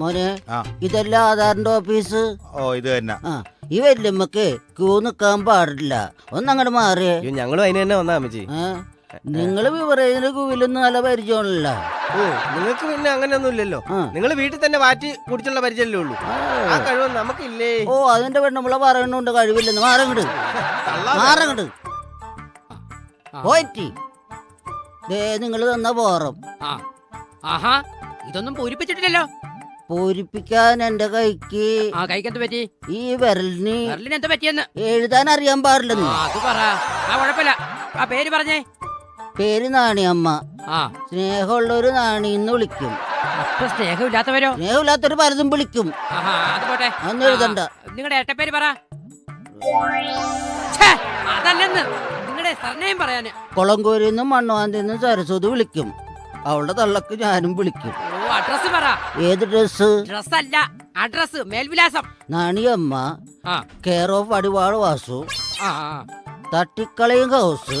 മോനെ, ഇതല്ല ആധാറിന്റെ ഓഫീസ്. ഓ ഇത് തന്നെ. ഈ വല്യമ്മക്ക് ക്യൂ നിക്കാൻ പാടില്ല. ഒന്നങ്ങോട്ട് മാറിയേ. ഞങ്ങളും അതിന് തന്നെ വന്നാ അമ്മച്ചി. നിങ്ങള് വിവരേജിന്റെ ക്യൂവിലൊന്നും നല്ല പരിചയമുള്ള. ഓ നിങ്ങൾക്ക് പിന്നെ അങ്ങനെയൊന്നും ഇല്ലല്ലോ. നിങ്ങൾ വീട്ടിൽ തന്നെ വാറ്റി കുടിച്ചുള്ള പരിചയമല്ലേ ഉള്ളൂ. ആ കഴിവ് നമുക്കില്ലേ? ഓ അതിന്റെ പെണ്ണുമ്പളെ പറയണുണ്ട് കഴിവില്ലെന്ന്. മാറങ്ങട് മാറങ്ങട് പോയിട്ട് നിങ്ങൾ തന്ന പോറം. ഇതൊന്നും പൂരിപ്പിച്ചിട്ടില്ലല്ലോ. പൂരിപ്പിക്കാൻ എന്റെ കൈക്ക് കൈക്കെന്ത് പറ്റി? ഈ വിരലിന് എന്താ പറ്റിയെന്ന് എഴുതാൻ അറിയാൻ പാടില്ലെന്ന്. അത് പറ. കുഴപ്പമില്ല. ആ പേര് പറഞ്ഞേ. പേര് നാണിയമ്മ. സ്നേഹമുള്ളൊരു നാണിന്ന് വിളിക്കും. അപ്പൊ സ്നേഹമില്ലാത്തവരോ? സ്നേഹമില്ലാത്തൊരു പലതും വിളിക്കും. അത് പോട്ടെ. അന്ന് എഴുതണ്ട. നിങ്ങളുടെ ഏട്ടപ്പേര് പറ. അതല്ലെന്ന് നിങ്ങളുടെ സർനെയിം പറയാന്. കൊളങ്കോരിന്നും മണ്ണുവാന്തിന്നും സരസ്വതി വിളിക്കും. അവളുടെ തള്ളക്ക് ഞാനും വിളിക്കും. അഡ്രസ് പറ. ഏത് ഡ്രസ്? ഡ്രസ് അല്ല, അഡ്രസ്, മേൽവിലാസം. നാണിയമ്മ, കെയർ ഓഫ് വടിവാൾ വാസു, തട്ടിക്കളയും house,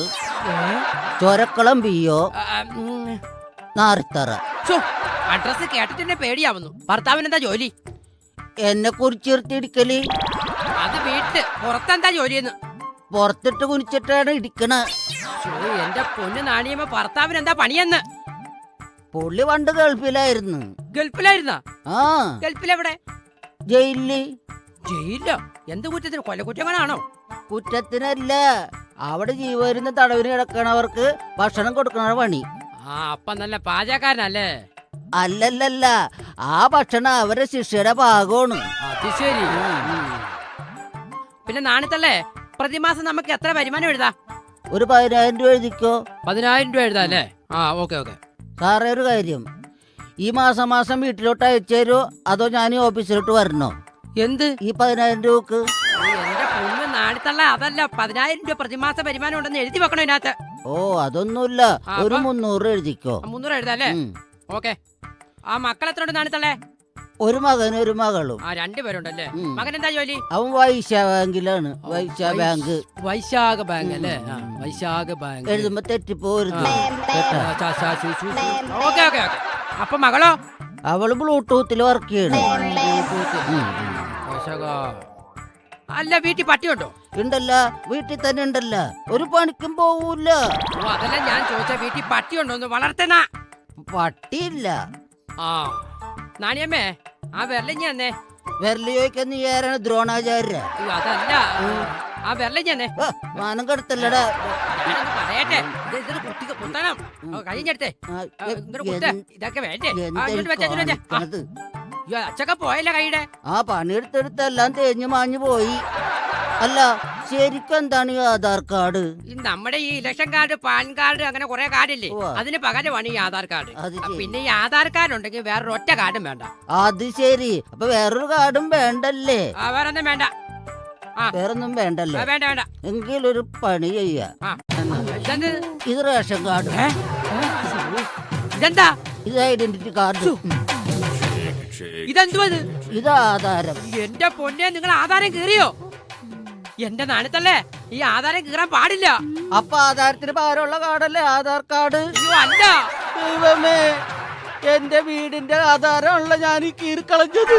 Chorakkalam PO, Narithara. Address കേട്ടിട്ട് പേടിയാവുന്നു. ഭർത്താവിന് എന്താ ജോലി? എന്നെ കുറിച്ചിടിക്കല്. അത് വീട്ട് പുറത്തെന്താ ജോലിയെന്ന്? പുറത്തിട്ട് കുനിച്ചിട്ടാണ് ഇടിക്കണ. എന്റെ പൊന്ന് നാണിയമ്മ, ഭർത്താവിന് എന്താ പണിയെന്ന്? പുള്ളി പണ്ട് ഗൾഫിലായിരുന്നു. ഗൾഫിലായിരുന്ന? ഗൾഫിലെവിടെ? ജയിലില്. ജയിലിലോ? എന്ത് കുറ്റത്തിന്? കൊലക്കുറ്റങ്ങളാണോ? കുറ്റത്തിനല്ല, അവിടെ ജീവരുന്ന തടവിന് കിടക്കണവർക്ക് ഭക്ഷണം കൊടുക്കണ പണി. അപ്പൊ നല്ല പാചകക്കാരനല്ലേ? അല്ലല്ലല്ല, ആ ഭക്ഷണം അവരെ ശിക്ഷയുടെ ഭാഗമാണ്. അത് ശരി. പിന്നെ നാണിത്തല്ലേ, പ്രതിമാസം നമുക്ക് എത്ര വരുമാനം എഴുതാം? ഒരു 10,000 രൂപ എഴുതിക്കോ. 10,000 രൂപ എഴുതാം അല്ലേ? ഓക്കെ. സാറേ ഒരു കാര്യം, ഈ മാസം വീട്ടിലോട്ട് അയച്ചു തരുമോ അതോ ഞാൻ ഈ ഓഫീസിലോട്ട് വരണോ? എന്ത്? ഈ 10,000 രൂപക്ക്. എന്റെ പൊന്ന് നാണിത്തള്ള, അതല്ല, 10,000 രൂപ പ്രതിമാസ വരുമാനം ഉണ്ടെന്ന് എഴുതി വെക്കണോ ഇതിനകത്ത്? ഓ അതൊന്നുമില്ല, ഒരു 300 എഴുതിക്കോ. 300 എഴുതാം അല്ലേ? ഓക്കെ. ആ മക്കൾ എത്ര ഉണ്ട് നാണിത്തള്ളേ? ഒരു മകനും ഒരു മകളും. 2 പേരുണ്ടല്ലേ. മകൻ എന്താ ജോലി? അവൻ വൈശാഖ ബാങ്കിലാണ്. വൈശാഖ ബാങ്ക്. വൈശാഖ ബാങ്ക് അല്ലേ? വൈശാഖ ബാങ്ക്. എഴുതുമ്പോ തെറ്റിപ്പോരുത്. ഓക്കെ. അപ്പൊ മകളോ? അവള് ബ്ലൂടൂത്തിൽ വർക്ക് ചെയ്യണം. അല്ല, വീട്ടിൽ പട്ടിയുണ്ടോ? ഉണ്ടല്ല, വീട്ടിൽ തന്നെ ഉണ്ടല്ല, ഒരു പണിക്കും പോവൂല. അതല്ല ഞാൻ ചോദിച്ച, വീട്ടിൽ പട്ടിയുണ്ടോന്ന് വളർത്തണ? പട്ടിയില്ല. നാണിയമ്മേ, ആ വിരലിഞ്ഞ തന്നെ. വിരല് ചോദിക്കാൻ നീ ആരാണ്? ദ്രോണാചാര്യ? അതല്ല, ആ വിരലിഞ്ഞ തന്നെ. മാനം കെടുത്തല്ലടാ. പറയട്ടെ, കുട്ടിക്ക് കുത്തണം. കഴിഞ്ഞെടുത്തേ. ഇതൊക്കെ വേണ്ടേ? അച്ചക്ക പോയല്ലേ കൈയുടെ? പണിയെടുത്തെടുത്തെല്ലാം തേഞ്ഞു മാഞ്ഞു പോയി. അല്ല ശരിക്കും എന്താണ് ഈ ആധാർ കാർഡ്? നമ്മുടെ ഈ ഇലക്ഷൻ കാർഡ്, പാൻ കാർഡ്, അങ്ങനെ കുറെ കാർഡില്ലേ, അതിന് പകരമാണ് ഈ ആധാർ കാർഡ്. പിന്നെ ഈ ആധാർ കാർഡ് ഉണ്ടെങ്കിൽ വേറൊരു ഒറ്റ കാർഡും വേണ്ട. അത് ശരി, അപ്പൊ വേറൊരു കാർഡും വേണ്ടല്ലേ? വേറൊന്നും വേണ്ട. വേറൊന്നും വേണ്ടല്ലേ? വേണ്ട. എങ്കിലൊരു പണി ചെയ്യാ. ഇത് റേഷൻ കാർഡ്. ഇതെന്താ? ഇത് ഐഡന്റിറ്റി കാർഡ്. ഇതെന്തുവാ? ഇത് ആധാരം. എന്റെ പൊന്നെ, നിങ്ങൾ ആധാരം കീറിയോ? എന്റെ നാണിത്തല്ലേ, ഈ ആധാരം കീറാൻ പാടില്ല. അപ്പൊ ആധാരത്തിന് പകരമുള്ള കാർഡല്ലേ ആധാർ കാർഡ്? അല്ല. ദൈവമേ, എന്റെ വീടിന്റെ ആധാരമുള്ള ഞാൻ ഈ കീറിക്കളഞ്ഞത്.